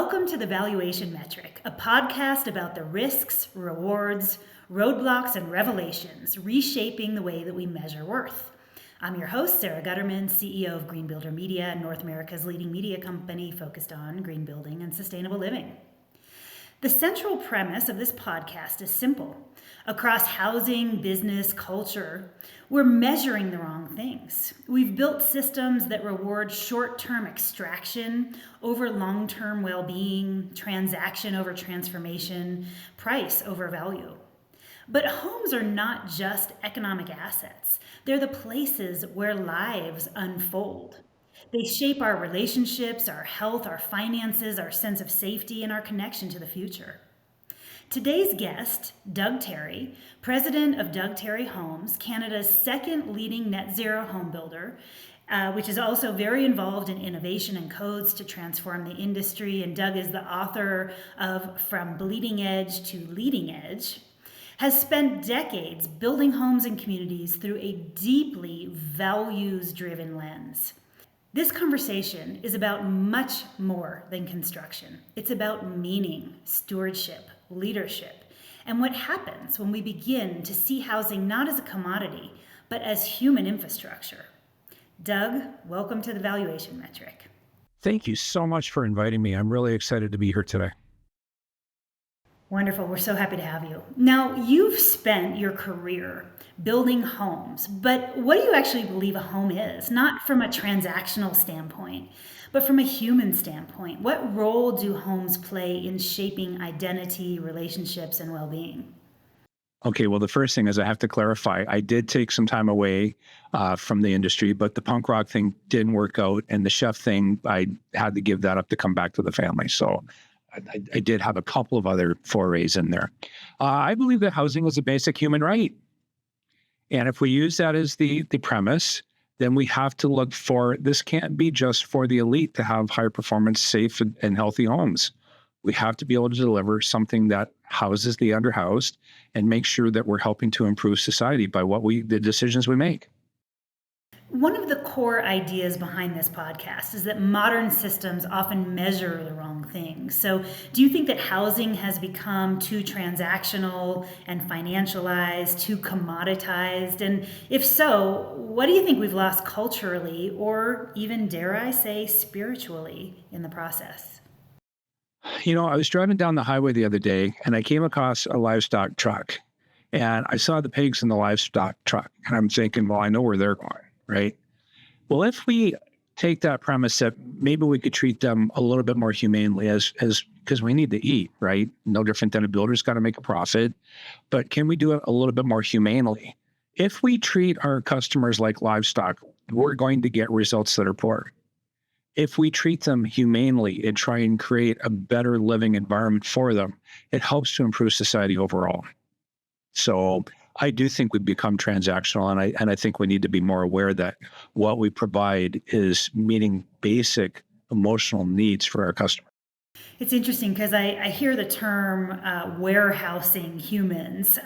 Welcome to the Valuation Metric, a podcast about the risks, rewards, roadblocks, and revelations reshaping the way that we measure worth. I'm your host, Sara Gutterman, CEO of Green Builder Media, North America's leading media company focused on green building and sustainable living. The central premise of this podcast is simple. Across housing, business, culture, we're measuring the wrong things. We've built systems that reward short-term extraction over long-term well-being, transaction over transformation, price over value. But homes are not just economic assets. They're the places where lives unfold. They shape our relationships, our health, our finances, our sense of safety, and our connection to the future. Today's guest, Doug Tarry, president of Doug Tarry Homes, Canada's second leading net zero home builder, which is also very involved in innovation and codes to transform the industry. And Doug is the author of From Bleeding Edge to Leading Edge, has spent decades building homes and communities through a deeply values-driven lens. This conversation is about much more than construction. It's about meaning, stewardship, leadership, and what happens when we begin to see housing not as a commodity, but as human infrastructure. Doug, welcome to the Valuation Metric. Thank you so much for inviting me. I'm really excited to be here today. Wonderful. We're so happy to have you. Now, you've spent your career building homes, but what do you actually believe a home is? Not from a transactional standpoint, but from a human standpoint. What role do homes play in shaping identity, relationships, and well-being? Okay, well, the first thing is I have to clarify. I did take some time away from the industry, but the punk rock thing didn't work out. And the chef thing, I had to give that up to come back to the family. So I did have a couple of other forays in there. I believe that housing is a basic human right. And if we use that as the premise, then we have to look for, this can't be just for the elite to have high performance, safe and healthy homes. We have to be able to deliver something that houses the underhoused and make sure that we're helping to improve society by the decisions we make. One of the core ideas behind this podcast is that modern systems often measure the wrong things. So do you think that housing has become too transactional and financialized, too commoditized? And if so, what do you think we've lost culturally or even, dare I say, spiritually in the process? You know, I was driving down the highway the other day and I came across a livestock truck and I saw the pigs in the livestock truck and I'm thinking, well, I know where they're going. Right. Well, if we take that premise that maybe we could treat them a little bit more humanely as because we need to eat, right? No different than a builder's got to make a profit, but can we do it a little bit more humanely? If we treat our customers like livestock, we're going to get results that are poor. If we treat them humanely and try and create a better living environment for them, it helps to improve society overall. So I do think we've become transactional, and I think we need to be more aware that what we provide is meeting basic emotional needs for our customers. It's interesting because I hear the term warehousing humans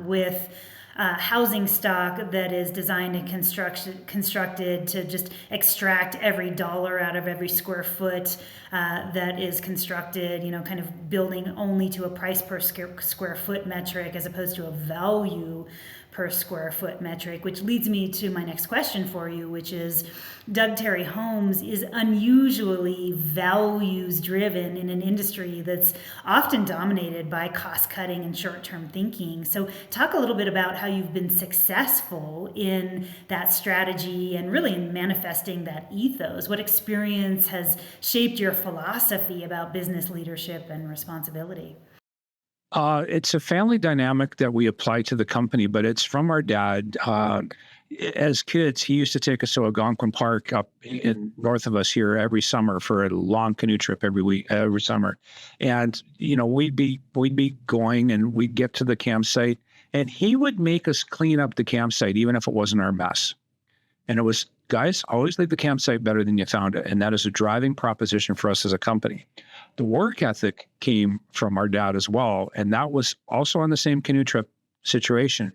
with housing stock that is designed and constructed to just extract every dollar out of every square foot that is constructed, kind of building only to a price per square foot metric as opposed to a value per square foot metric, which leads me to my next question for you, which is Doug Tarry Homes is unusually values driven in an industry that's often dominated by cost cutting and short-term thinking. So talk a little bit about how you've been successful in that strategy and really in manifesting that ethos. What experience has shaped your philosophy about business leadership and responsibility? It's a family dynamic that we apply to the company, but it's from our dad. As kids, he used to take us to Algonquin Park up in north of us here every summer for a long canoe trip every summer. And, we'd be going and we'd get to the campsite and he would make us clean up the campsite, even if it wasn't our mess. And it was, guys, always leave the campsite better than you found it. And that is a driving proposition for us as a company. The work ethic came from our dad as well. And that was also on the same canoe trip situation.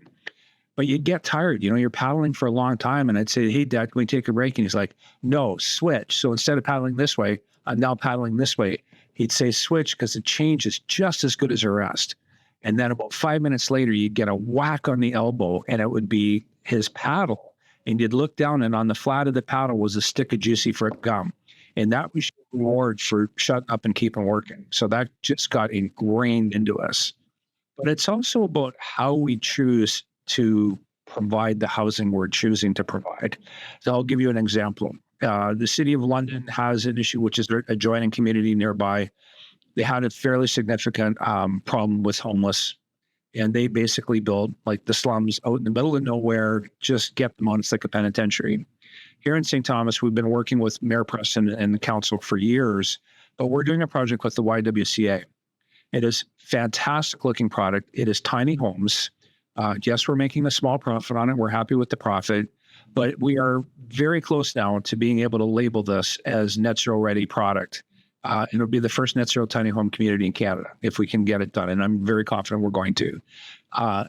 But you'd get tired, you're paddling for a long time. And I'd say, hey, Dad, can we take a break? And he's like, no, switch. So instead of paddling this way, I'm now paddling this way. He'd say switch because the change is just as good as the rest. And then about 5 minutes later, you'd get a whack on the elbow and it would be his paddle. And you'd look down and on the flat of the paddle was a stick of juicy fruit gum. And that was your reward for shutting up and keeping working. So that just got ingrained into us. But it's also about how we choose to provide the housing we're choosing to provide. So I'll give you an example. The City of London has an issue, which is a adjoining community nearby. They had a fairly significant problem with homeless, and they basically built like the slums out in the middle of nowhere, just get them on. It's like a penitentiary. Here in St. Thomas, we've been working with Mayor Preston and the council for years, but we're doing a project with the YWCA. It is fantastic looking product. It is tiny homes. Yes, we're making a small profit on it. We're happy with the profit, but we are very close now to being able to label this as net zero ready product. And it'll be the first net zero tiny home community in Canada if we can get it done. And I'm very confident we're going to.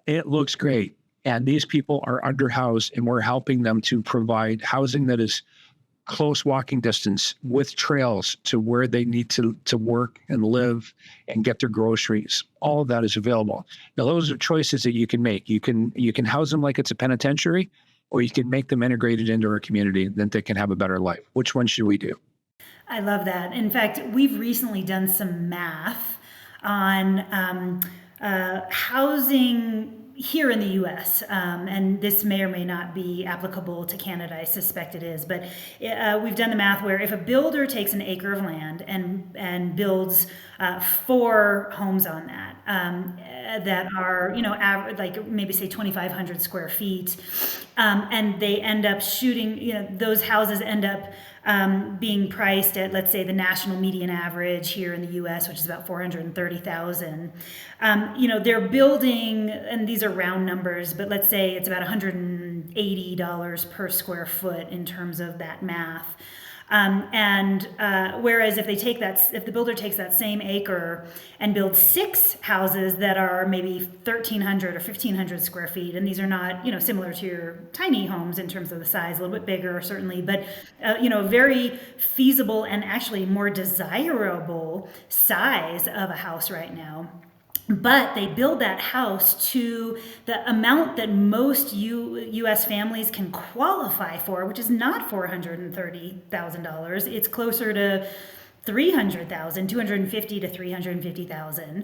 It looks great. And these people are underhoused, and we're helping them to provide housing that is close walking distance with trails to where they need to work and live and get their groceries. All of that is available. Now, those are choices that you can make. You can house them like it's a penitentiary, or you can make them integrated into our community that they can have a better life. Which one should we do? I love that. In fact, we've recently done some math on housing here in the US, and this may or may not be applicable to Canada. I suspect it is, but we've done the math where if a builder takes an acre of land and builds 4 homes on that, that are, like maybe say 2,500 square feet, and they end up shooting, those houses end up being priced at, let's say, the national median average here in the U.S., which is about $430,000. They're building, and these are round numbers, but let's say it's about $180 per square foot in terms of that math. Whereas if the builder takes that same acre and builds 6 houses that are maybe 1,300 or 1,500 square feet, and these are not, similar to your tiny homes in terms of the size, a little bit bigger certainly, but, very feasible and actually more desirable size of a house right now. But they build that house to the amount that most U.S. families can qualify for, which is not $430,000. It's closer to $300,000, $250,000 to $350,000.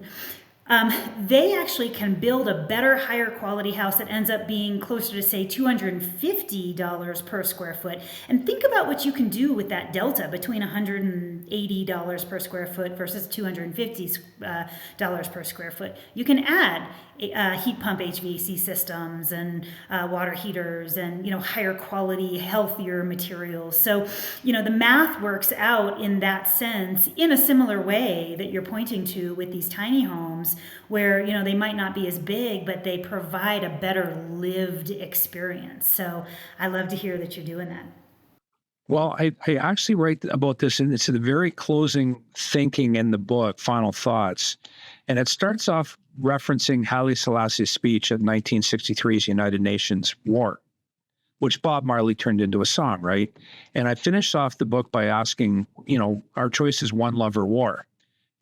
They actually can build a better, higher quality house that ends up being closer to, say, $250 per square foot. And think about what you can do with that delta between $180 per square foot versus $250 per square foot. You can add heat pump HVAC systems and water heaters and, higher quality, healthier materials. So, the math works out in that sense in a similar way that you're pointing to with these tiny homes where, they might not be as big, but they provide a better lived experience. So I love to hear that you're doing that. Well, I actually write about this, and it's the very closing thinking in the book, Final Thoughts. And it starts off referencing Haile Selassie's speech at 1963's United Nations War, which Bob Marley turned into a song, right? And I finished off the book by asking, our choice is one love or war.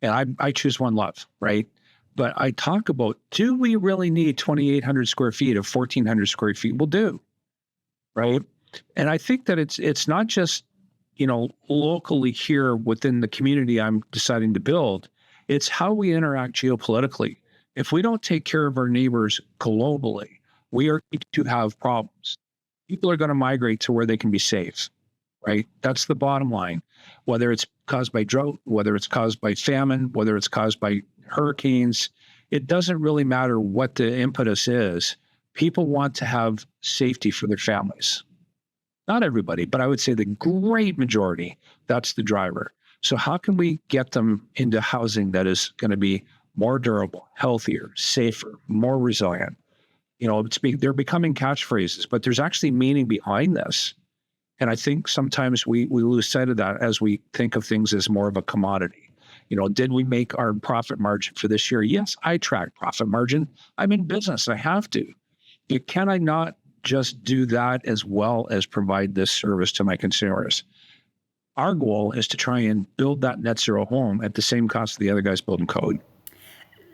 And I choose one love, right? But I talk about, do we really need 2,800 square feet of 1,400 square feet? We'll do, right? And I think that it's not just, locally here within the community I'm deciding to build. It's how we interact geopolitically. If we don't take care of our neighbors globally, we are going to have problems. People are going to migrate to where they can be safe, right? That's the bottom line. Whether it's caused by drought, whether it's caused by famine, whether it's caused by hurricanes, it doesn't really matter what the impetus is. People want to have safety for their families. Not everybody, but I would say the great majority, that's the driver. So how can we get them into housing that is going to be more durable, healthier, safer, more resilient? They're becoming catchphrases, but there's actually meaning behind this. And I think sometimes we lose sight of that as we think of things as more of a commodity. Did we make our profit margin for this year? Yes, I track profit margin. I'm in business. I have to. But can I not just do that as well as provide this service to my consumers? Our goal is to try and build that net zero home at the same cost of the other guys building code.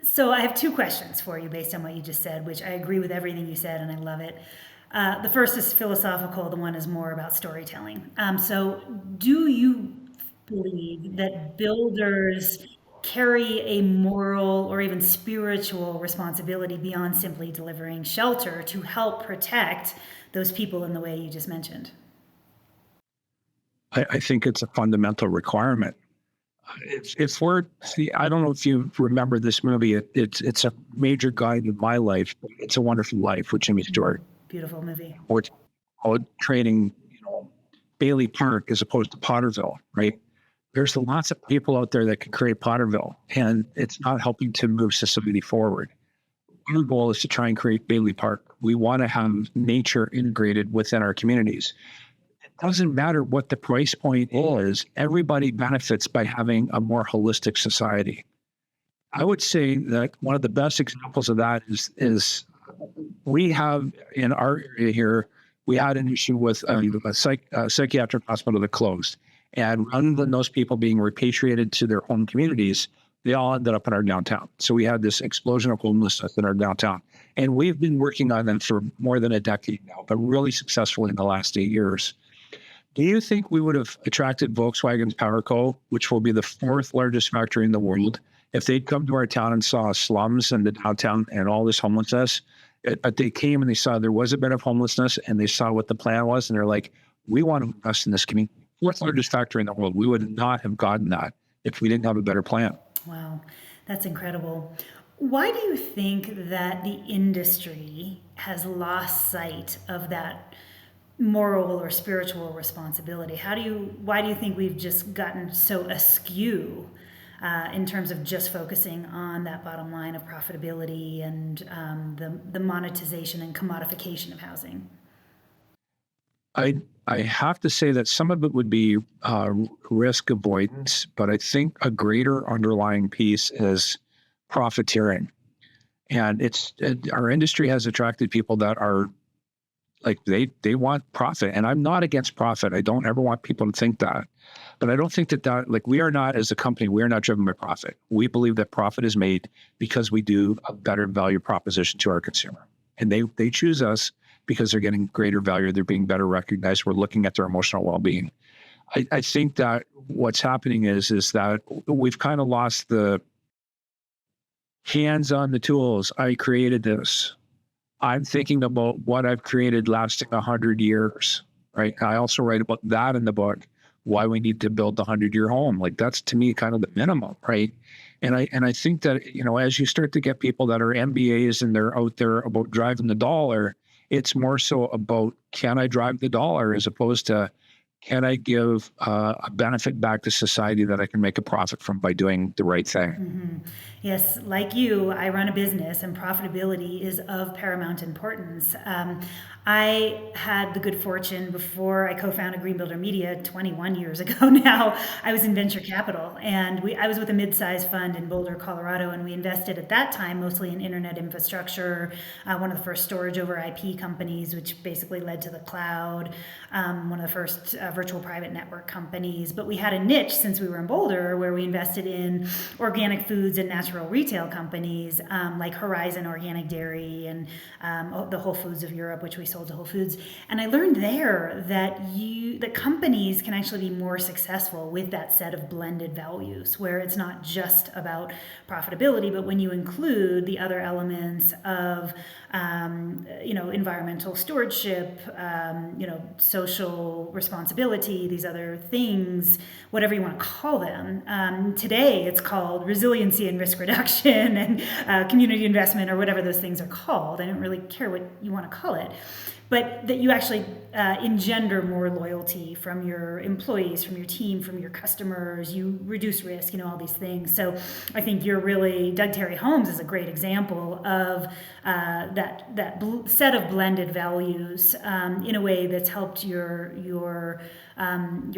So I have two questions for you based on what you just said, which I agree with everything you said and I love it. The first is philosophical, the one is more about storytelling. So, do you believe that builders carry a moral or even spiritual responsibility beyond simply delivering shelter to help protect those people in the way you just mentioned? I think it's a fundamental requirement. If we're, see, I don't know if you remember this movie. It's a major guide in my life. It's a Wonderful Life with Jimmy Stewart. Beautiful movie. Or trading, Bailey Park as opposed to Potterville, right? There's lots of people out there that can create Potterville, and it's not helping to move society forward. Our goal is to try and create Bailey Park. We want to have nature integrated within our communities. It doesn't matter what the price point is, everybody benefits by having a more holistic society. I would say that one of the best examples of that is we have in our area here, we had an issue with a psychiatric hospital that closed. And rather than those people being repatriated to their home communities, they all ended up in our downtown. So we had this explosion of homelessness in our downtown. And we've been working on them for more than a decade now, but really successfully in the last 8 years. Do you think we would have attracted Volkswagen's PowerCo, which will be the fourth largest factory in the world, if they'd come to our town and saw slums and the downtown and all this homelessness? But they came and they saw there was a bit of homelessness and they saw what the plan was. And they're like, we want to invest in this community. Fourth largest factory in the world. We would not have gotten that if we didn't have a better plan. Wow, that's incredible. Why do you think that the industry has lost sight of that moral or spiritual responsibility? Why do you think we've just gotten so askew in terms of just focusing on that bottom line of profitability and the monetization and commodification of housing? I have to say that some of it would be risk avoidance, but I think a greater underlying piece is profiteering. And our industry has attracted people that are like they want profit, and I'm not against profit. I don't ever want people to think that, but I don't think that like we are not, as a company, we are not driven by profit. We believe that profit is made because we do a better value proposition to our consumer, and they choose us because they're getting greater value. They're being better recognized. We're looking at their emotional well-being. I think that what's happening is that we've kind of lost the hands on the tools. I created this. I'm thinking about what I've created lasting 100 years, right? I also write about that in the book, why we need to build the 100-year home. Like that's to me kind of the minimum, right? And I think that, as you start to get people that are MBAs and they're out there about driving the dollar, it's more so about, can I drive the dollar as opposed to, can I give a benefit back to society that I can make a profit from by doing the right thing? Mm-hmm. Yes, like you, I run a business and profitability is of paramount importance. I had the good fortune before I co-founded Green Builder Media 21 years ago now. I was in venture capital and I was with a mid-sized fund in Boulder, Colorado, and we invested at that time mostly in internet infrastructure, one of the first storage over IP companies, which basically led to the cloud, one of the first virtual private network companies. But we had a niche since we were in Boulder where we invested in organic foods and natural retail companies like Horizon Organic Dairy and the Whole Foods of Europe, which we sold to Whole Foods. And I learned there that companies can actually be more successful with that set of blended values, where it's not just about profitability, but when you include the other elements of environmental stewardship, social responsibility, these other things, whatever you want to call them. Today it's called resiliency and risk reduction and community investment or whatever those things are called. I don't really care what you want to call it. But that you actually engender more loyalty from your employees, from your team, from your customers, you reduce risk, all these things. So I think Doug Tarry Homes is a great example of that set of blended values in a way that's helped your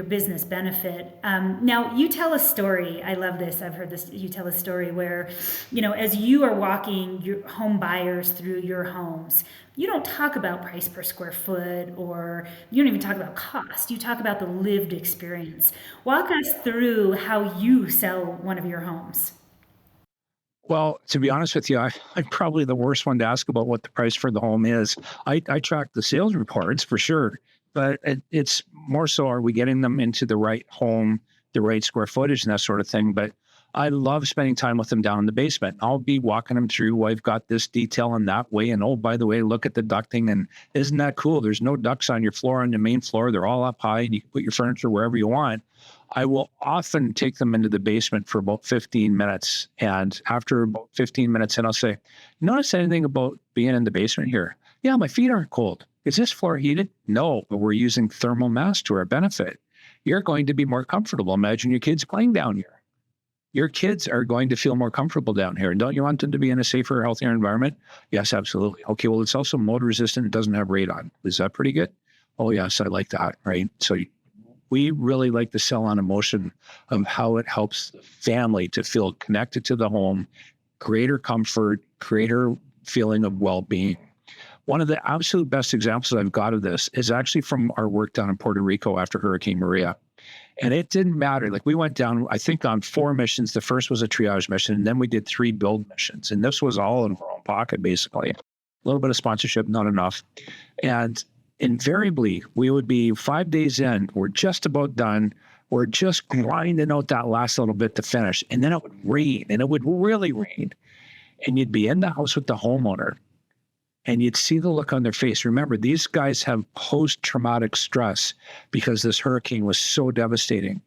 business benefit. Now you tell a story. I love this. I've heard this. You tell a story where, as you are walking your home buyers through your homes, you don't talk about price per per square foot, or you don't even talk about cost. You talk about the lived experience. Walk us through how you sell one of your homes. Well, to be honest with you, I'm probably the worst one to ask about what the price for the home is. I track the sales reports for sure, but it's more so, are we getting them into the right home, the right square footage and that sort of thing. But I love spending time with them down in the basement. I'll be walking them through, well, I've got this detail in that way. And oh, by the way, look at the ducting. And isn't that cool? There's no ducts on your floor, on the main floor. They're all up high and you can put your furniture wherever you want. I will often take them into the basement for about 15 minutes. And after about 15 minutes in, I'll say, notice anything about being in the basement here? Yeah, my feet aren't cold. Is this floor heated? No, but we're using thermal mass to our benefit. You're going to be more comfortable. Imagine your kids playing down here. Your kids are going to feel more comfortable down here. And don't you want them to be in a safer, healthier environment? Yes, absolutely. Okay, well, it's also mold resistant. It doesn't have radon. Is that pretty good? Oh, yes, I like that, right? So we really like to sell on emotion of how it helps the family to feel connected to the home, greater comfort, greater feeling of well-being. One of the absolute best examples I've got of this is actually from our work down in Puerto Rico after Hurricane Maria. And it didn't matter. Like, we went down, I think, on 4 missions. The first was a triage mission, and then we did 3 build missions. And this was all in our own pocket, basically. A little bit of sponsorship, not enough. And invariably, we would be 5 days in, we're just about done. We're just grinding out that last little bit to finish. And then it would rain, and it would really rain. And you'd be in the house with the homeowner, and you'd see the look on their face. Remember, these guys have post-traumatic stress because this hurricane was so devastating.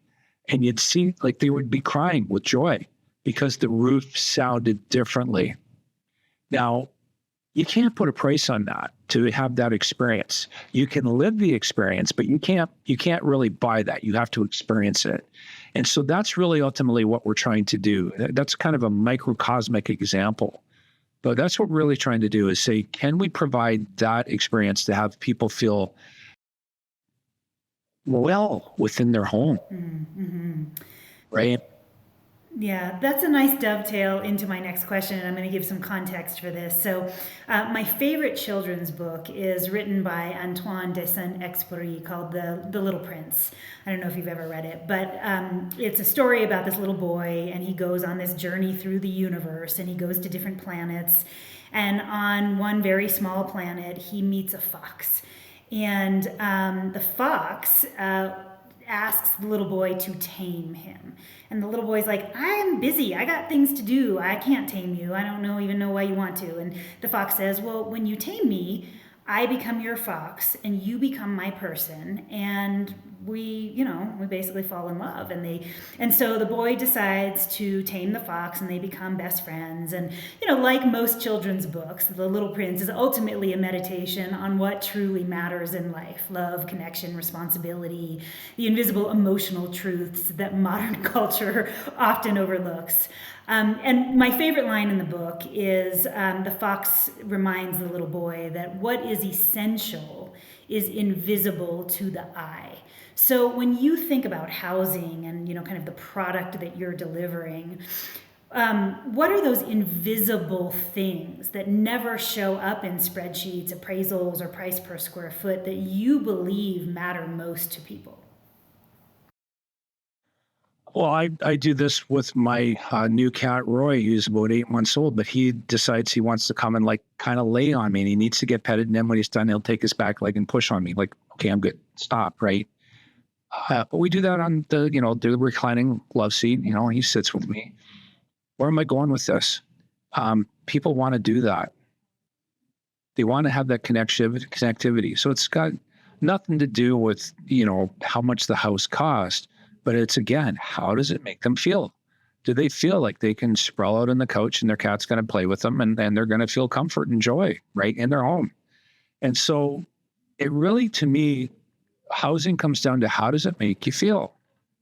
And you'd see, like, they would be crying with joy because the roof sounded differently. Now, you can't put a price on that to have that experience. You can live the experience, but you can't really buy that. You have to experience it. And so that's really ultimately what we're trying to do. That's kind of a microcosmic example. But that's what we're really trying to do, is say, can we provide that experience to have people feel well within their home, right? Yeah, that's a nice dovetail into my next question, and I'm going to give some context for this. So, my favorite children's book is written by Antoine de Saint-Exupéry called The Little Prince. I don't know if you've ever read it, but it's a story about this little boy, and he goes on this journey through the universe, and he goes to different planets. And on one very small planet, he meets a fox. And the fox asks the little boy to tame him. And the little boy's like, I'm busy. I got things to do. I can't tame you. I don't even know why you want to. And the fox says, well, when you tame me, I become your fox and you become my person. And we basically fall in love. And so the boy decides to tame the fox, and they become best friends. And, like most children's books, The Little Prince is ultimately a meditation on what truly matters in life: love, connection, responsibility, the invisible emotional truths that modern culture often overlooks. And my favorite line in the book is the fox reminds the little boy that what is essential is invisible to the eye. So when you think about housing and, kind of the product that you're delivering, what are those invisible things that never show up in spreadsheets, appraisals, or price per square foot that you believe matter most to people? Well, I do this with my new cat, Roy, who's about 8 months old, but he decides he wants to come and kind of lay on me, and he needs to get petted. And then when he's done, he'll take his back leg and push on me. Like, okay, I'm good. Stop, right? But we do that on the reclining love seat. He sits with me. Where am I going with this? People want to do that. They want to have that connectivity. So it's got nothing to do with, how much the house cost. But it's, again, how does it make them feel? Do they feel like they can sprawl out on the couch and their cat's going to play with them, and they're going to feel comfort and joy right in their home? And so it really, to me, housing comes down to, how does it make you feel?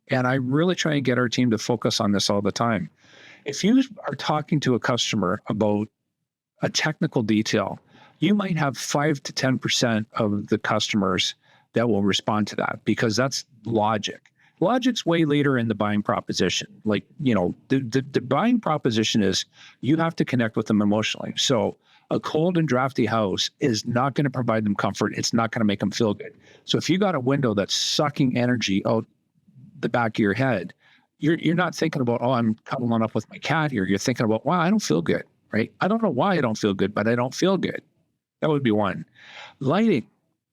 And I really try and get our team to focus on this all the time. If you are talking to a customer about a technical detail, you might have 5 to 10% of the customers that will respond to that, because that's logic. Logic's way later in the buying proposition. The buying proposition is you have to connect with them emotionally. So A cold and drafty house is not going to provide them comfort. It's not going to make them feel good. So if you got a window that's sucking energy out the back of your head, you're not thinking about, oh, I'm cuddling up with my cat here. You're thinking about, wow, I don't feel good, right? I don't know why I don't feel good, but I don't feel good. That would be one. Lighting,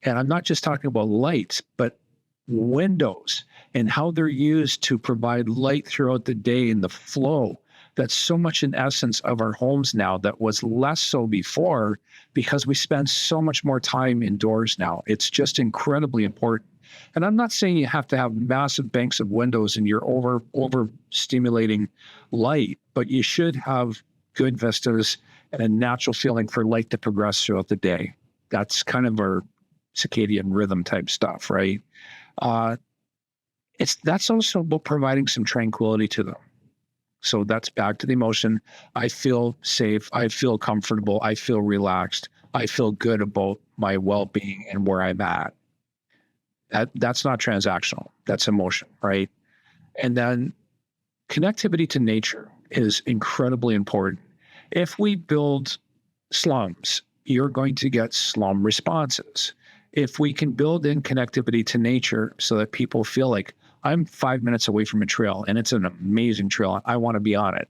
and I'm not just talking about lights, but windows and how they're used to provide light throughout the day and the flow. That's so much an essence of our homes now that was less so before because we spend so much more time indoors now. It's just incredibly important. And I'm not saying you have to have massive banks of windows and you're over stimulating light, but you should have good vistas and a natural feeling for light to progress throughout the day. That's kind of our circadian rhythm type stuff, right? That's also about providing some tranquility to them. So that's back to the emotion. I feel safe. I feel comfortable. I feel relaxed. I feel good about my well-being and where I'm at. That's not transactional. That's emotion, right? And then connectivity to nature is incredibly important. If we build slums, you're going to get slum responses. If we can build in connectivity to nature so that people feel like I'm 5 minutes away from a trail and it's an amazing trail, I want to be on it.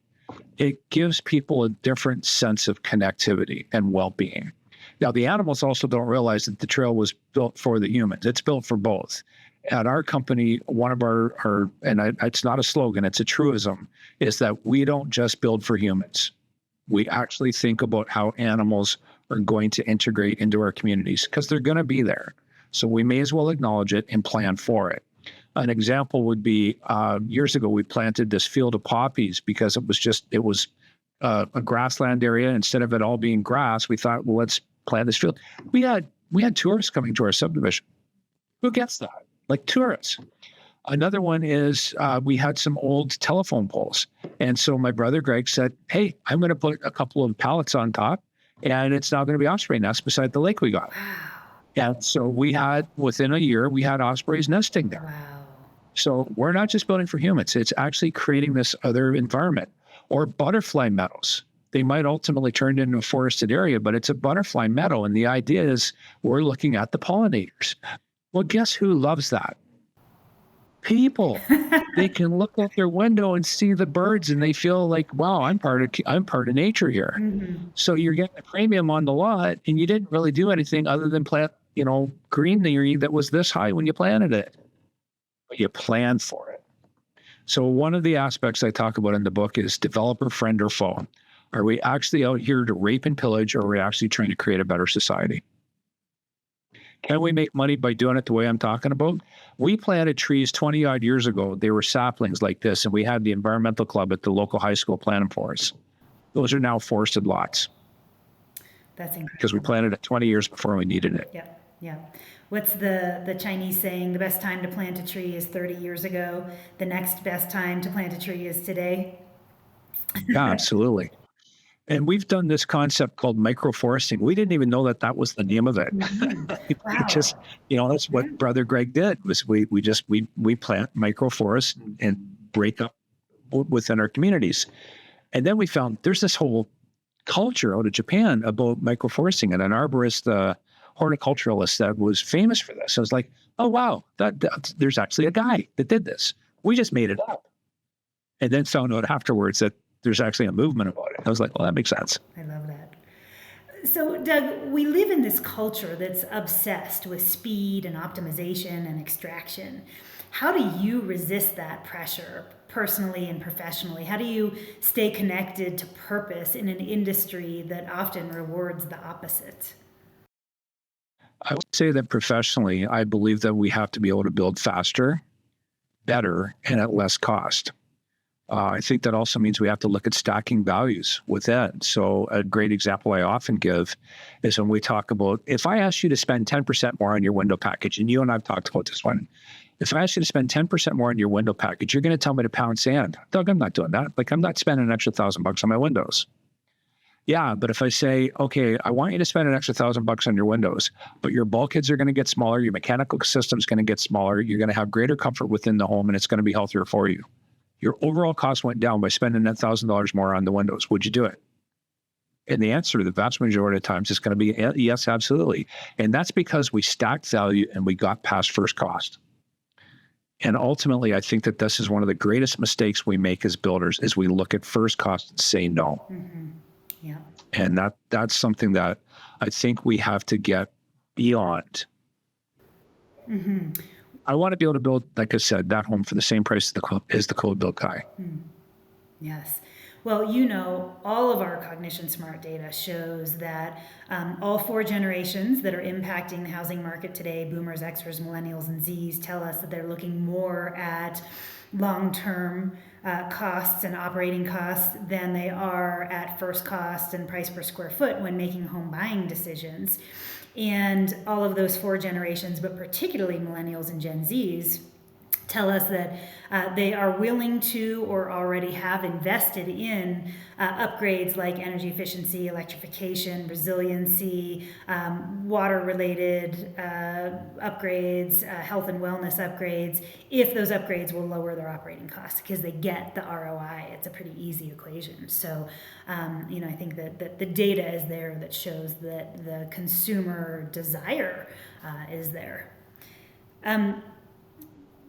It gives people a different sense of connectivity and well-being. Now, the animals also don't realize that the trail was built for the humans. It's built for both. At our company, one of our it's not a slogan, it's a truism, is that we don't just build for humans. We actually think about how animals are going to integrate into our communities because they're going to be there. So we may as well acknowledge it and plan for it. An example would be years ago, we planted this field of poppies because it was a grassland area. Instead of it all being grass, we thought, well, let's plant this field. We had tourists coming to our subdivision. Who gets that? Like tourists. Another one is we had some old telephone poles. And so my brother Greg said, hey, I'm going to put a couple of pallets on top and it's now going to be osprey nests beside the lake we got. And so within a year, we had ospreys nesting there. Wow. So we're not just building for humans. It's actually creating this other environment. Or butterfly meadows. They might ultimately turn into a forested area, but it's a butterfly meadow. And the idea is we're looking at the pollinators. Well, guess who loves that? People. They can look out their window and see the birds and they feel like, wow, I'm part of nature here. Mm-hmm. So you're getting a premium on the lot and you didn't really do anything other than plant, greenery that was this high when you planted it. But you planned for it. So one of the aspects I talk about in the book is developer, friend, or foe. Are we actually out here to rape and pillage, or are we actually trying to create a better society? Can we make money by doing it the way I'm talking about? We planted trees 20 odd years ago. They were saplings like this, and we had the environmental club at the local high school plant them for us. Those are now forested lots. That's incredible. Because we planted it 20 years before we needed it. Yeah, yeah. What's the Chinese saying? The best time to plant a tree is 30 years ago. The next best time to plant a tree is today. Yeah, absolutely. And we've done this concept called microforesting. We didn't even know that was the name of it. Mm-hmm. Wow. Just, that's what Brother Greg did was we plant microforests and break up within our communities. And then we found there's this whole culture out of Japan about microforesting, and an arborist, horticulturalist that was famous for this. So I was like, oh, wow, there's actually a guy that did this. We just made it up. And then found out afterwards that there's actually a movement about it. I was like, well, that makes sense. I love that. So, Doug, we live in this culture that's obsessed with speed and optimization and extraction. How do you resist that pressure personally and professionally? How do you stay connected to purpose in an industry that often rewards the opposite? I would say that professionally, I believe that we have to be able to build faster, better, and at less cost. I think that also means we have to look at stacking values within. So a great example I often give is when we talk about, if I ask you to spend 10% more on your window package, and you and I've talked about this one, if I ask you to spend 10% more on your window package, you're going to tell me to pound sand. Doug, I'm not doing that. Like, I'm not spending an extra $1,000 on my windows. Yeah, but if I say, okay, I want you to spend an extra $1,000 on your windows, but your bulkheads are going to get smaller, your mechanical system is going to get smaller, you're going to have greater comfort within the home, and it's going to be healthier for you. Your overall cost went down by spending that $1,000 more on the windows. Would you do it? And the answer, the vast majority of times, is going to be yes, absolutely. And that's because we stacked value and we got past first cost. And ultimately, I think that this is one of the greatest mistakes we make as builders is we look at first cost and say no. Mm-hmm. Yeah. And that's something that I think we have to get beyond. Mm-hmm. I want to be able to build, like I said, that home for the same price as the code built guy. Yes. Well, you know, all of our Cognition Smart data shows that all four generations that are impacting the housing market today, boomers, Xers, millennials, and Zs, tell us that they're looking more at long-term costs and operating costs than they are at first cost and price per square foot when making home buying decisions. And all of those four generations, but particularly millennials and Gen Zs, tell us that they are willing to or already have invested in upgrades like energy efficiency, electrification, resiliency, water-related upgrades, health and wellness upgrades, if those upgrades will lower their operating costs because they get the ROI. It's a pretty easy equation. So, I think that the data is there that shows that the consumer desire is there.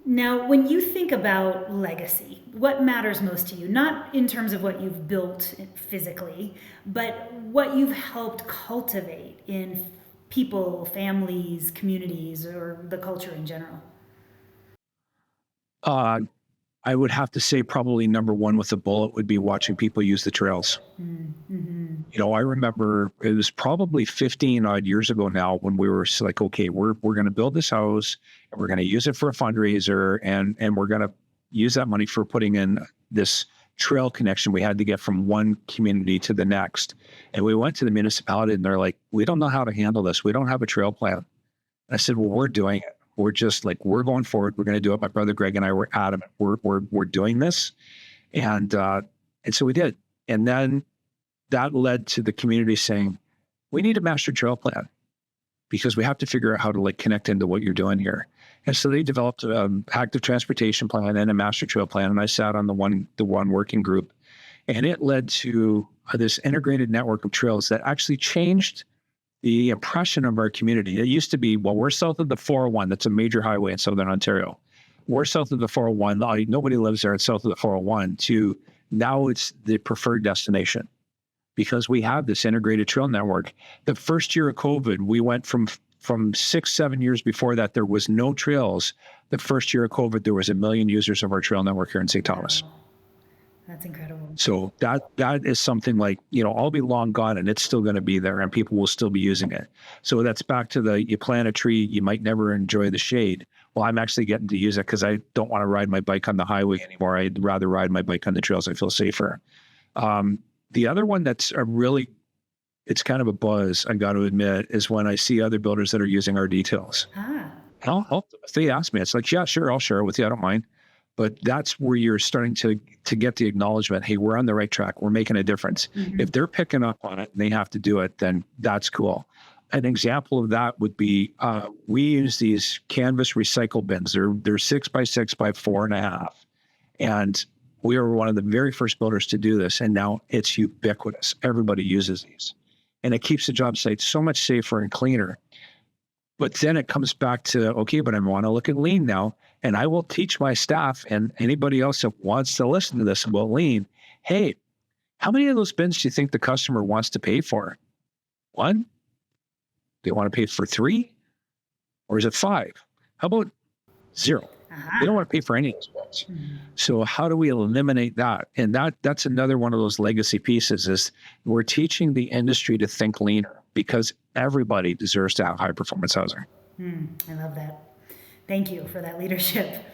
Now, when you think about legacy, what matters most to you? Not in terms of what you've built physically, but what you've helped cultivate in people, families, communities, or the culture in general. I would have to say probably number one with a bullet would be watching people use the trails. Mm-hmm. I remember it was probably 15 odd years ago now when we were like, okay, we're going to build this house and we're going to use it for a fundraiser and we're going to use that money for putting in this trail connection we had to get from one community to the next. And we went to the municipality and they're like, we don't know how to handle this. We don't have a trail plan. And I said, well, we're doing it. We're just like, we're going forward. We're going to do it. My brother Greg and I were adamant. We're doing this. And so we did. And then that led to the community saying, we need a master trail plan because we have to figure out how to connect into what you're doing here. And so they developed an active transportation plan and a master trail plan. And I sat on the one working group, and it led to this integrated network of trails that actually changed the impression of our community. It used to be, well, we're south of the 401. That's a major highway in Southern Ontario. We're south of the 401. Nobody lives there. It's south of the 401. To now it's the preferred destination because we have this integrated trail network. The first year of COVID, we went from 6-7 years before that, there was no trails. The first year of COVID, there was 1 million users of our trail network here in St. Thomas. That's incredible. So that is something like, I'll be long gone and it's still going to be there and people will still be using it. So that's back to you plant a tree, you might never enjoy the shade. Well, I'm actually getting to use it because I don't want to ride my bike on the highway anymore. I'd rather ride my bike on the trails. I feel safer. The other one that's it's kind of a buzz, I got to admit, is when I see other builders that are using our details. If they ask me, it's like, yeah, sure, I'll share it with you. I don't mind. But that's where you're starting to get the acknowledgement, hey, we're on the right track. We're making a difference. Mm-hmm. If they're picking up on it and they have to do it, then that's cool. An example of that would be we use these canvas recycle bins. They're 6x6 by 4.5. And we were one of the very first builders to do this. And now it's ubiquitous. Everybody uses these. And it keeps the job site so much safer and cleaner. But then it comes back to, okay, but I want to look at lean now. And I will teach my staff and anybody else that wants to listen to this about lean, hey, how many of those bins do you think the customer wants to pay for? 1? They want to pay for 3? Or is it 5? How about 0? They don't want to pay for any of those bins. Mm-hmm. So how do we eliminate that? And that's another one of those legacy pieces is we're teaching the industry to think leaner because everybody deserves to have high performance housing. I love that. Thank you for that leadership.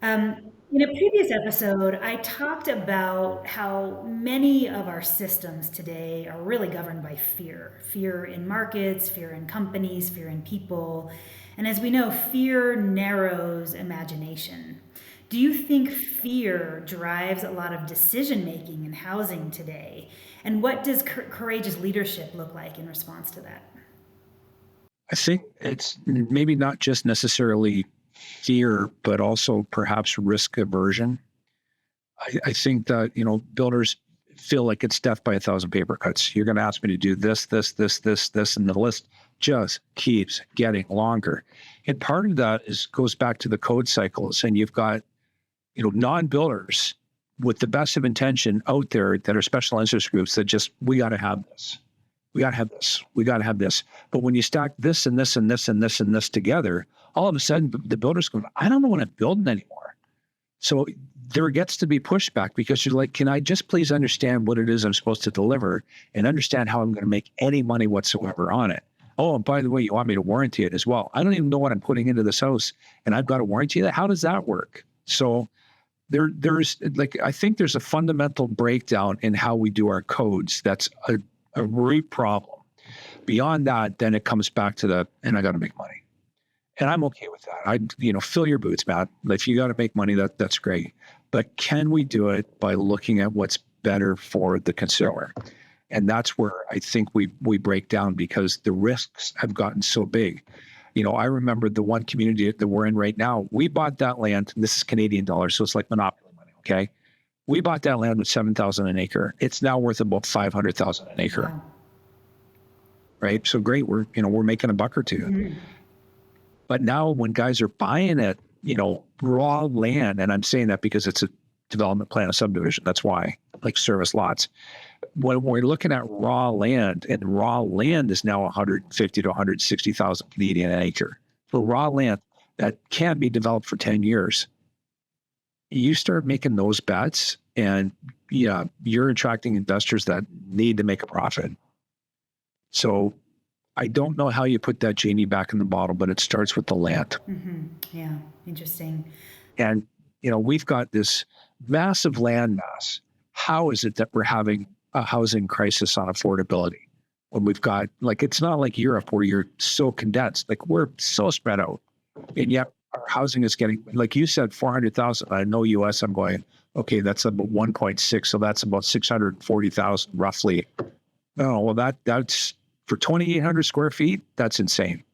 In a previous episode, I talked about how many of our systems today are really governed by fear. Fear in markets, fear in companies, fear in people. And as we know, fear narrows imagination. Do you think fear drives a lot of decision-making in housing today? And what does courageous leadership look like in response to that? I think it's maybe not just necessarily fear, but also perhaps risk aversion. I think that, builders feel like it's death by a thousand paper cuts. You're going to ask me to do this, this, this, this, this, and the list just keeps getting longer. And part of that goes back to the code cycles. And you've got, non-builders with the best of intention out there that are special interest groups that just, we got to have this. We got to have this. We got to have this. But when you stack this and this and this and this and this together, all of a sudden the builders go, I don't know what I'm building anymore. So there gets to be pushback because you're like, can I just please understand what it is I'm supposed to deliver and understand how I'm going to make any money whatsoever on it? Oh, and by the way, you want me to warranty it as well. I don't even know what I'm putting into this house and I've got to warranty that. How does that work? So there's like, I think there's a fundamental breakdown in how we do our codes. That's a root problem. Beyond that, then it comes back to and I got to make money. And I'm okay with that. Fill your boots, Matt. If you got to make money, that's great. But can we do it by looking at what's better for the consumer? And that's where I think we break down because the risks have gotten so big. I remember the one community that we're in right now, we bought that land. This is Canadian dollars, so it's like monopoly money, okay? We bought that land with $7,000 an acre. It's now worth about $500,000 an acre. Wow. Right? So great, we're making $1 or $2. Mm-hmm. But now when guys are buying it, raw land, and I'm saying that because it's a development plan, a subdivision, that's why, like service lots. When we're looking at raw land, and raw land is now 150 to 160,000 Canadian an acre. So raw land that can be developed for 10 years. You start making those bets and you're attracting investors that need to make a profit. So I don't know how you put that genie back in the bottle, but it starts with the land. Mm-hmm. Yeah, interesting. And, we've got this massive land mass. How is it that we're having a housing crisis on affordability when we've got, it's not like Europe where you're so condensed, we're so spread out. And yet our housing is getting, like you said, 400,000. I know US, I'm going, okay, that's about 1.6. So that's about 640,000 roughly. Oh, well, that's for 2,800 square feet. That's insane.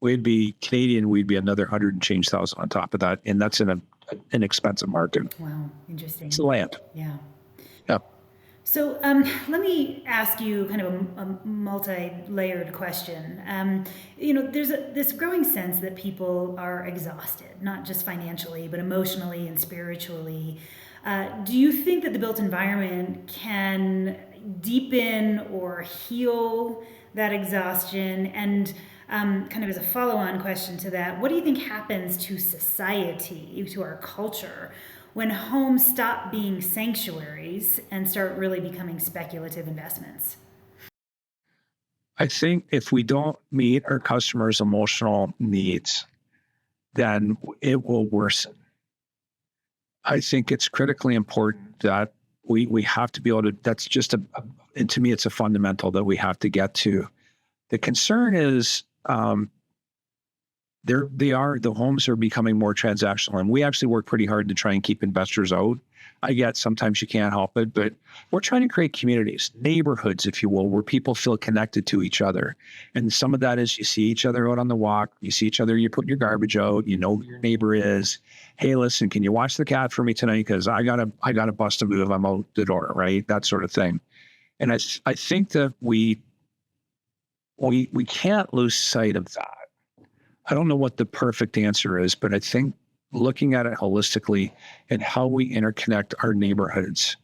We'd be another 100 and change thousand on top of that. And that's in an expensive market. Wow. Interesting. It's the land. Yeah. Yeah. So let me ask you kind of a multi-layered question. There's this growing sense that people are exhausted, not just financially, but emotionally and spiritually. Do you think that the built environment can deepen or heal that exhaustion? And kind of as a follow-on question to that, what do you think happens to society, to our culture, when homes stop being sanctuaries and start really becoming speculative investments? I think if we don't meet our customers' emotional needs, then it will worsen. I think it's critically important that we have to be able to, that's just and to me, it's a fundamental that we have to get to. The concern is the homes are becoming more transactional, and we actually work pretty hard to try and keep investors out. I get sometimes you can't help it, but we're trying to create communities, neighborhoods, if you will, where people feel connected to each other. And some of that is you see each other out on the walk, you see each other, you're putting your garbage out, you know who your neighbor is. Hey, listen, can you watch the cat for me tonight? Because I gotta bust a move. I'm out the door, right? That sort of thing. And I think that we can't lose sight of that. I don't know what the perfect answer is, but I think looking at it holistically and how we interconnect our neighborhoods,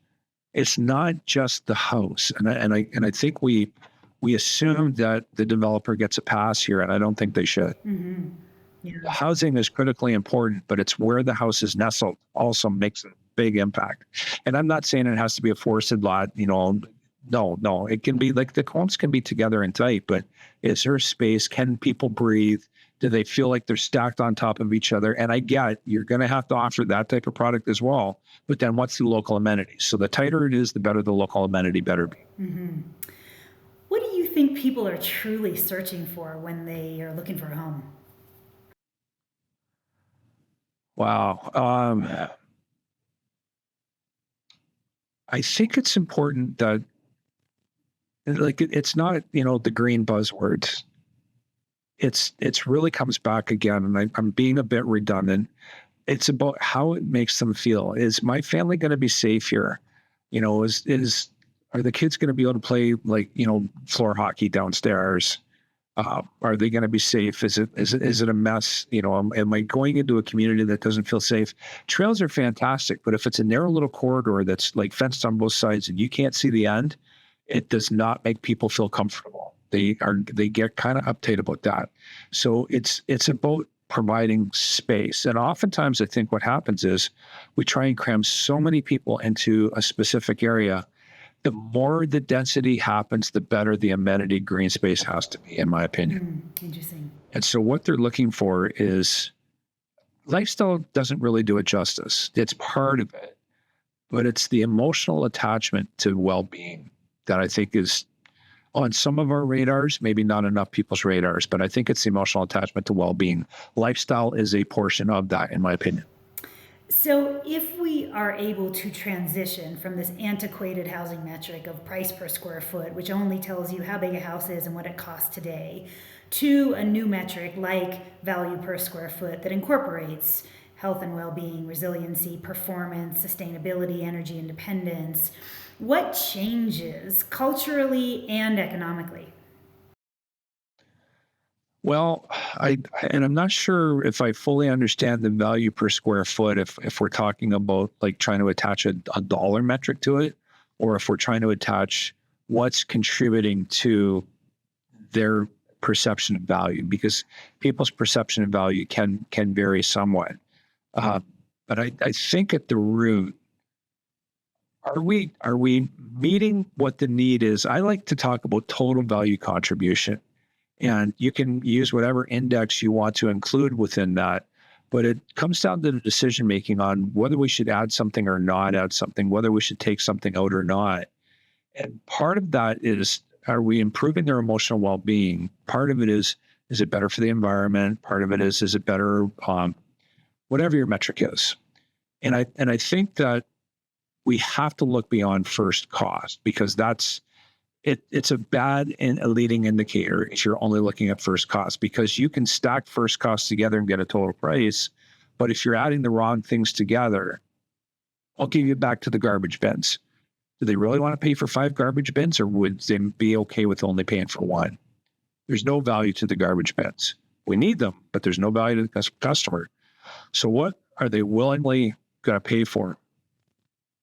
it's not just the house. And I think we assume that the developer gets a pass here, and I don't think they should. Mm-hmm. Yeah. The housing is critically important, but it's where the house is nestled also makes a big impact. And I'm not saying it has to be a forested lot, no, it can be like the homes can be together and tight, but is there space? Can people breathe? Do they feel like they're stacked on top of each other? And I get you're going to have to offer that type of product as well. But then what's the local amenities? So the tighter it is, the better the local amenity better be. Mm-hmm. What do you think people are truly searching for when they are looking for a home? Wow. I think it's important that it's not, the green buzzwords. It's really comes back again, and I'm being a bit redundant. It's about how it makes them feel. Is my family going to be safe here? Are the kids going to be able to play floor hockey downstairs? Are they going to be safe? Is it a mess? Am I going into a community that doesn't feel safe? Trails are fantastic, but if it's a narrow little corridor that's like fenced on both sides and you can't see the end, it does not make people feel comfortable. They get kind of uptight about that. So it's about providing space. And oftentimes I think what happens is we try and cram so many people into a specific area. The more the density happens, the better the amenity green space has to be, in my opinion. Interesting. And so what they're looking for is lifestyle doesn't really do it justice. It's part of it, but it's the emotional attachment to well-being that I think is on some of our radars, maybe not enough people's radars, but I think it's the emotional attachment to well-being. Lifestyle is a portion of that, in my opinion. So, if we are able to transition from this antiquated housing metric of price per square foot, which only tells you how big a house is and what it costs today, to a new metric like value per square foot that incorporates health and well being, resiliency, performance, sustainability, energy independence, what changes culturally and economically? Well, I'm not sure if I fully understand the value per square foot if we're talking about like trying to attach a dollar metric to it, or if we're trying to attach what's contributing to their perception of value, because people's perception of value can vary somewhat. But I think at the root, are we meeting what the need is? I like to talk about total value contribution. And you can use whatever index you want to include within that. But it comes down to the decision making on whether we should add something or not add something, whether we should take something out or not. And part of that is, are we improving their emotional well-being? Part of it is it better for the environment? Part of it is it better, whatever your metric is. And I think that we have to look beyond first cost, because it's a bad and a leading indicator if you're only looking at first cost, because you can stack first costs together and get a total price. But if you're adding the wrong things together, I'll give you back to the garbage bins. Do they really want to pay for 5 garbage bins, or would they be okay with only paying for 1? There's no value to the garbage bins. We need them, but there's no value to the customer. So what are they willingly going to pay for?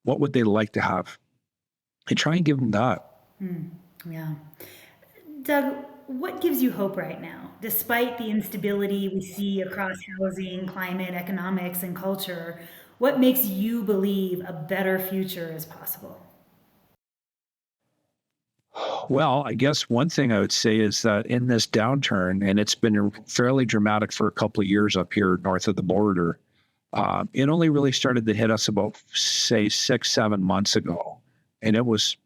What would they like to have? And try and give them that. Yeah. Doug, what gives you hope right now? Despite the instability we see across housing, climate, economics, and culture, what makes you believe a better future is possible? Well, I guess one thing I would say is that in this downturn, and it's been fairly dramatic for a couple of years up here north of the border, it only really started to hit us about, say, 6-7 months ago. And it was,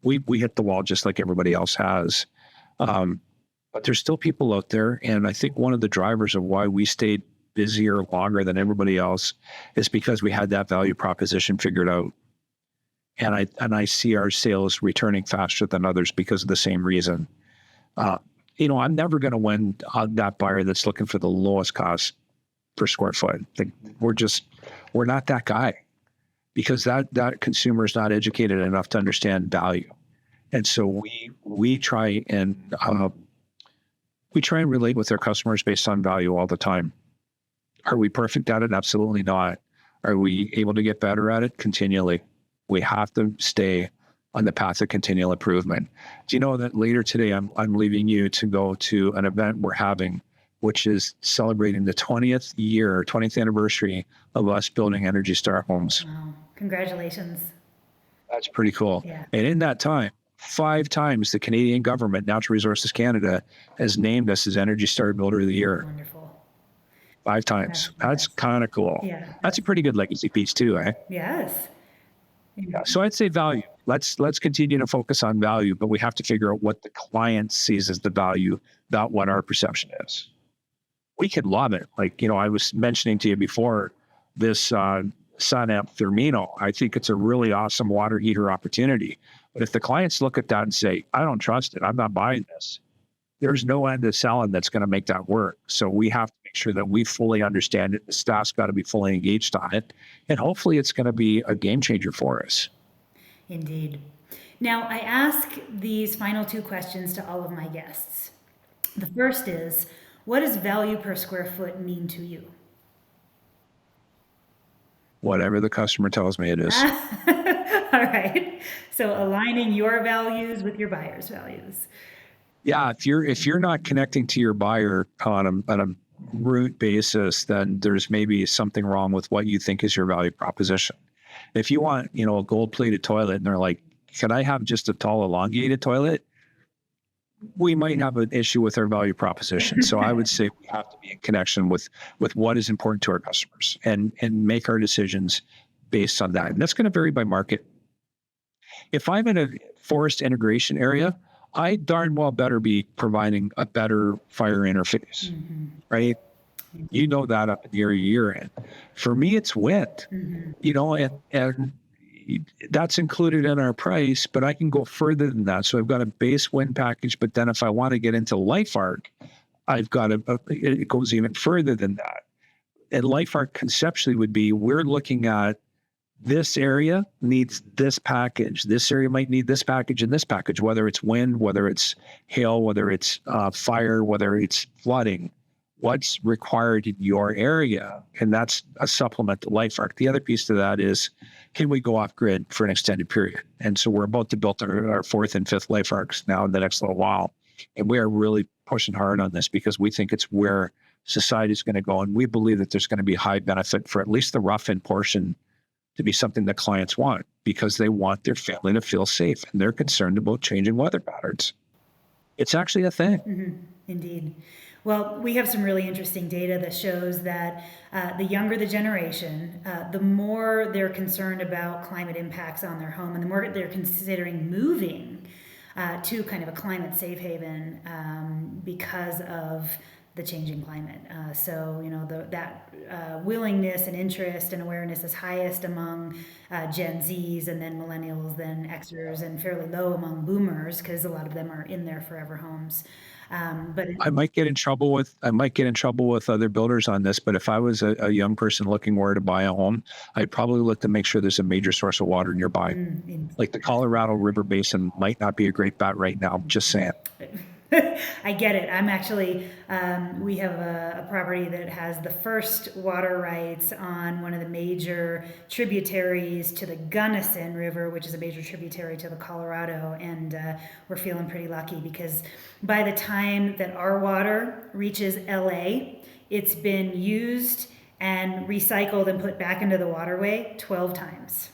we hit the wall just like everybody else has. But there's still people out there. And I think one of the drivers of why we stayed busier longer than everybody else is because we had that value proposition figured out. And I see our sales returning faster than others because of the same reason. I'm never going to win that buyer that's looking for the lowest cost per square foot. Like, we're not that guy, because that consumer is not educated enough to understand value. And so we try and relate with our customers based on value all the time. Are we perfect at it? Absolutely not. Are we able to get better at it? Continually. We have to stay on the path of continual improvement. Do you know that later today I'm leaving you to go to an event we're having, which is celebrating the 20th anniversary of us building Energy Star Homes. Wow. Congratulations. That's pretty cool. Yeah. And in that time, 5 times the Canadian government, Natural Resources Canada, has named us as Energy Star Builder of the Year. Wonderful. 5 times. That's kind of cool. Yeah. That's a pretty good legacy piece too, eh? Yes. Yeah. So I'd say value. Let's continue to focus on value, but we have to figure out what the client sees as the value, not what our perception is. We could love it. Like, I was mentioning to you before, this Sun Amp Thermino. I think it's a really awesome water heater opportunity. But if the clients look at that and say, I don't trust it, I'm not buying this, there's no end to selling that's going to make that work. So we have to make sure that we fully understand it. The staff's got to be fully engaged on it. And hopefully it's going to be a game changer for us. Indeed. Now, I ask these final two questions to all of my guests. The first is, what does value per square foot mean to you? Whatever the customer tells me it is. All right. So aligning your values with your buyer's values. Yeah, if you're not connecting to your buyer on a root basis, then there's maybe something wrong with what you think is your value proposition. If you want, a gold-plated toilet, and they're like, "Can I have just a tall, elongated toilet?" We might have an issue with our value proposition. So I would say we have to be in connection with what is important to our customers and make our decisions based on that. And that's going to vary by market. If I'm in a forest integration area, I darn well better be providing a better fire interface, right? You know that up in the area you're in. For me, it's wind, and that's included in our price, but I can go further than that. So I've got a base wind package, but then if I want to get into Life Arc, I've got it goes even further than that. And Life Arc conceptually would be, we're looking at this area needs this package. This area might need this package and this package, whether it's wind, whether it's hail, whether it's fire, whether it's flooding. What's required in your area? And that's a supplement to Life Arc. The other piece to that is, can we go off grid for an extended period? And so we're about to build our fourth and fifth Life Arcs now in the next little while. And we are really pushing hard on this because we think it's where society is going to go. And we believe that there's going to be high benefit for at least the rough end portion to be something that clients want, because they want their family to feel safe and they're concerned about changing weather patterns. It's actually a thing. Indeed. Well, we have some really interesting data that shows that the younger the generation, the more they're concerned about climate impacts on their home, and the more they're considering moving to kind of a climate safe haven because of the changing climate. So, that willingness and interest and awareness is highest among Gen Zs, and then millennials, then Xers, and fairly low among boomers, because a lot of them are in their forever homes. But I might get in trouble with other builders on this, but if I was a young person looking where to buy a home, I'd probably look to make sure there's a major source of water nearby. Like the Colorado River Basin might not be a great bet right now. Just saying. I get it. I'm actually, we have a property that has the first water rights on one of the major tributaries to the Gunnison River, which is a major tributary to the Colorado. And we're feeling pretty lucky because by the time that our water reaches LA, it's been used and recycled and put back into the waterway 12 times.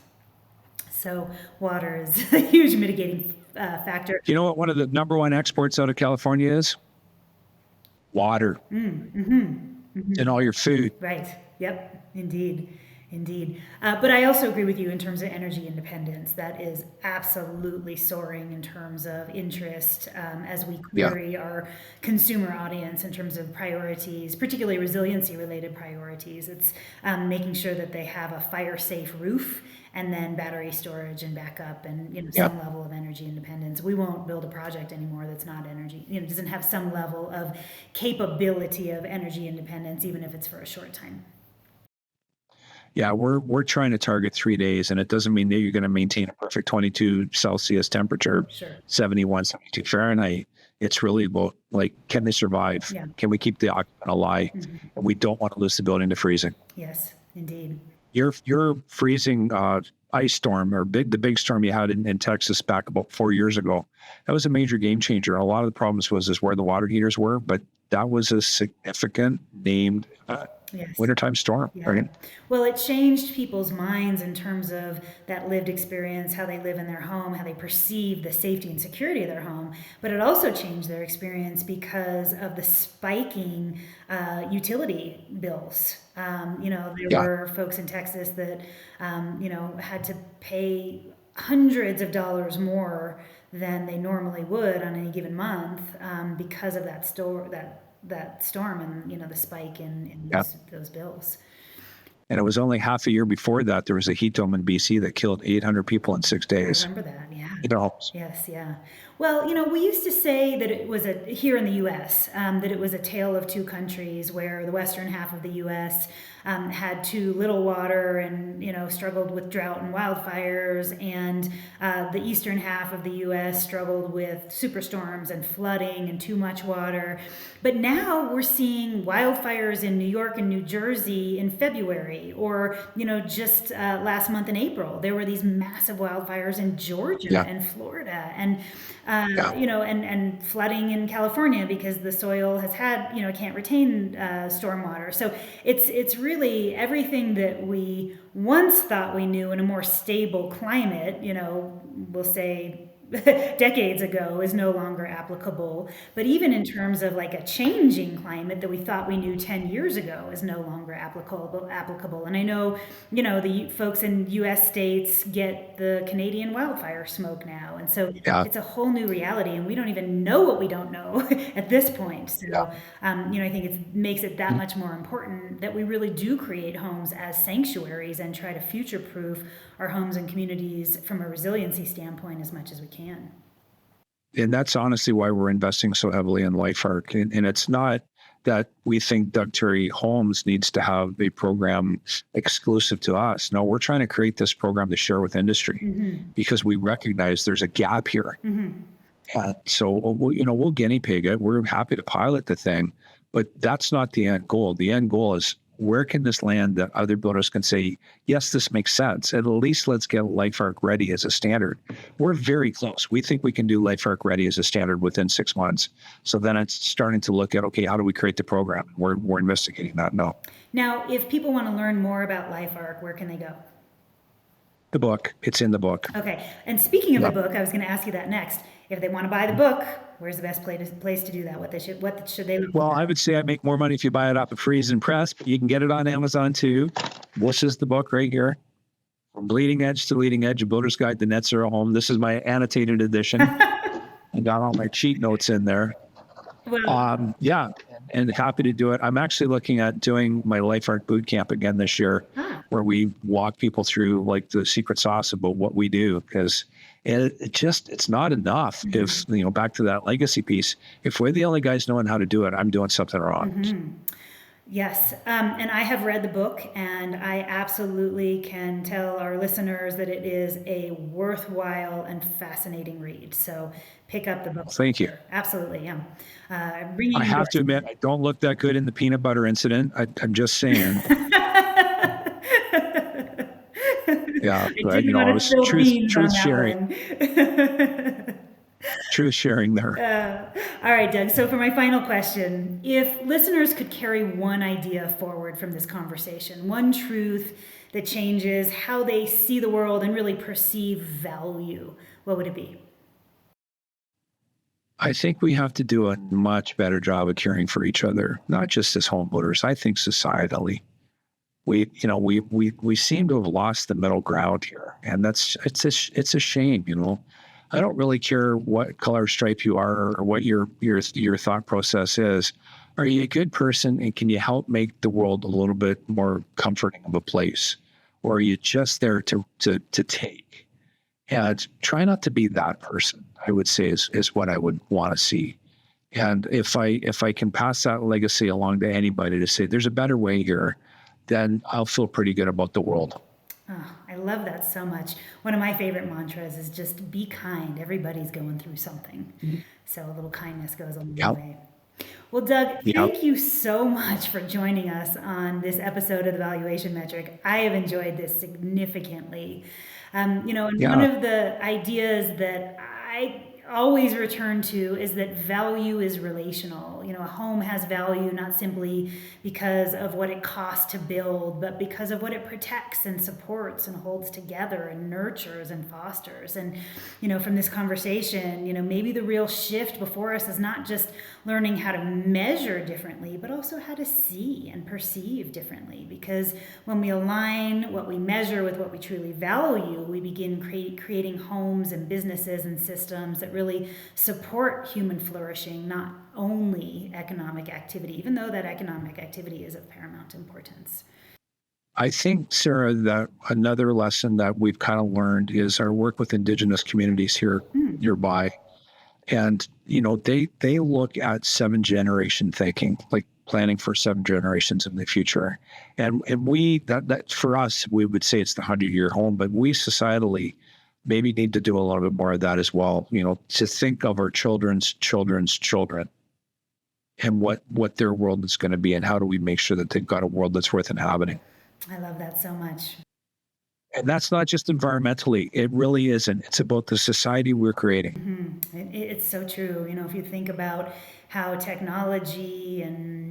So water is a huge mitigating factor. You know what one of the number one exports out of California is? Water. And all your food. Right. Yep. Indeed. Indeed. But I also agree with you in terms of energy independence. That is absolutely soaring in terms of interest as we query our consumer audience in terms of priorities, particularly resiliency related priorities. It's making sure that they have a fire safe roof, and then battery storage and backup, and some level of energy independence. We won't build a project anymore that's not energy, doesn't have some level of capability of energy independence, even if it's for a short time. Yeah, we're trying to target 3 days, and it doesn't mean that you're going to maintain a perfect 22 Celsius temperature, Sure. 71, 72 Fahrenheit. It's really about, like, can they survive? Yeah. Can we keep the occupant alive? And we don't want to lose the building to freezing. Yes, indeed. Your freezing ice storm, or the big storm you had in Texas back about 4 years ago, that was a major game changer. A lot of the problems was where the water heaters were, but that was a significant named wintertime storm. Yeah. Right? Well, it changed people's minds in terms of that lived experience, how they live in their home, how they perceive the safety and security of their home. But it also changed their experience because of the spiking utility bills. There were folks in Texas that, had to pay hundreds of dollars more than they normally would on any given month because of that storm and the spike in those bills. And it was only half a year before that there was a heat dome in BC that killed 800 people in 6 days. I remember that, yeah. In their homes. Yes, yeah. Well, we used to say that it was here in the U.S., that it was a tale of two countries, where the western half of the U.S. had too little water and, struggled with drought and wildfires. And the eastern half of the U.S. struggled with superstorms and flooding and too much water. But now we're seeing wildfires in New York and New Jersey in February, or, just last month in April, there were these massive wildfires in Georgia Yeah. and Florida, and, Yeah. and flooding in California because the soil has had, can't retain stormwater. So it's really everything that we once thought we knew in a more stable climate, we'll say decades ago, is no longer applicable. But even in terms of like a changing climate that we thought we knew 10 years ago is no longer applicable. And I know, the folks in US states get the Canadian wildfire smoke now. And so Yeah. it's a whole new reality, and we don't even know what we don't know at this point. Yeah. So, I think it makes it that much more important that we really do create homes as sanctuaries and try to future proof our homes and communities from a resiliency standpoint as much as we can. And that's honestly why we're investing so heavily in LifeArc. And it's not that we think Doug Tarry Homes needs to have a program exclusive to us. No, we're trying to create this program to share with industry because we recognize there's a gap here. So, we'll guinea pig it. We're happy to pilot the thing, but that's not the end goal. The end goal is, where can this land that other builders can say, yes, this makes sense. At least let's get LifeArc ready as a standard. We're very close. We think we can do LifeArc ready as a standard within 6 months. So then it's starting to look at, okay, how do we create the program? We're investigating that now. Now, if people want to learn more about LifeArc, where can they go? The book, it's in the book. Okay. And speaking of the book, I was going to ask you that next. If they want to buy the book, where's the best place to do that? What should they look Well, for? I would say I make more money if you buy it off of Freeze and Press, but you can get it on Amazon too. This is the book right here. From Bleeding Edge to Leading Edge, A Builder's Guide to Net Zero Home. This is my annotated edition. I got all my cheat notes in there. Well, Yeah, and happy to do it. I'm actually looking at doing my LifeArc boot camp again this year, where we walk people through like the secret sauce about what we do, because it's not enough. If, back to that legacy piece, if we're the only guys knowing how to do it, I'm doing something wrong. yes. And I have read the book, and I absolutely can tell our listeners that it is a worthwhile and fascinating read. So pick up the book. Thank you. Absolutely, yeah. I have to admit, I don't look that good in the peanut butter incident. I'm just saying. Yeah, but, I was truth sharing. Truth sharing there. All right, Doug. So for my final question, if listeners could carry one idea forward from this conversation, one truth that changes how they see the world and really perceive value, what would it be? I think we have to do a much better job of caring for each other, not just as homeowners. I think societally, we seem to have lost the middle ground here, and it's a shame. I don't really care what color stripe you are or what your thought process is. Are you a good person, and can you help make the world a little bit more comforting of a place, or are you just there to take? And try not to be that person, I would say, is what I would want to see. And if I can pass that legacy along to anybody to say there's a better way here, then I'll feel pretty good about the world. Oh, I love that so much. One of my favorite mantras is just be kind. Everybody's going through something. So a little kindness goes a long way. Well, Doug, thank you so much for joining us on this episode of the Valuation Metric. I have enjoyed this significantly. And one of the ideas that I always return to is that value is relational. A home has value not simply because of what it costs to build, but because of what it protects and supports and holds together and nurtures and fosters. And, from this conversation, maybe the real shift before us is not just learning how to measure differently, but also how to see and perceive differently. Because when we align what we measure with what we truly value, we begin creating homes and businesses and systems that really support human flourishing, not only economic activity, even though that economic activity is of paramount importance. I think, Sarah, that another lesson that we've kind of learned is our work with Indigenous communities here nearby. And, they look at 7-generation thinking. Like, planning for 7 generations in the future. And we, that for us, we would say it's the 100-year home, but we societally maybe need to do a little bit more of that as well, to think of our children's children's children and what their world is going to be, and how do we make sure that they've got a world that's worth inhabiting. I love that so much. And that's not just environmentally. It really isn't. It's about the society we're creating. It's so true. If you think about how technology and,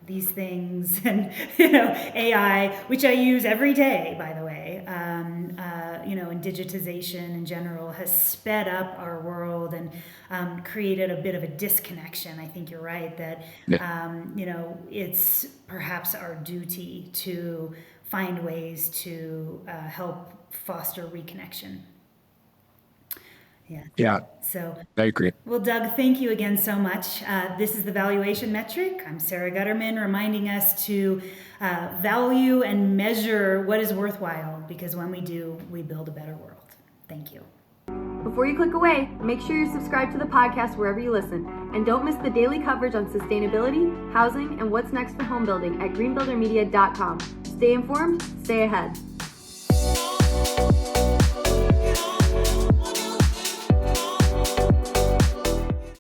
these things and, AI, which I use every day, by the way, and digitization in general has sped up our world and created a bit of a disconnection. I think you're right that, it's perhaps our duty to find ways to help foster reconnection. Yeah. So I agree. Well, Doug, thank you again so much. This is the Valuation Metric. I'm Sara Gutterman, reminding us to value and measure what is worthwhile, because when we do, we build a better world. Thank you. Before you click away, make sure you're subscribed to the podcast wherever you listen. And don't miss the daily coverage on sustainability, housing, and what's next for home building at greenbuildermedia.com. Stay informed, stay ahead.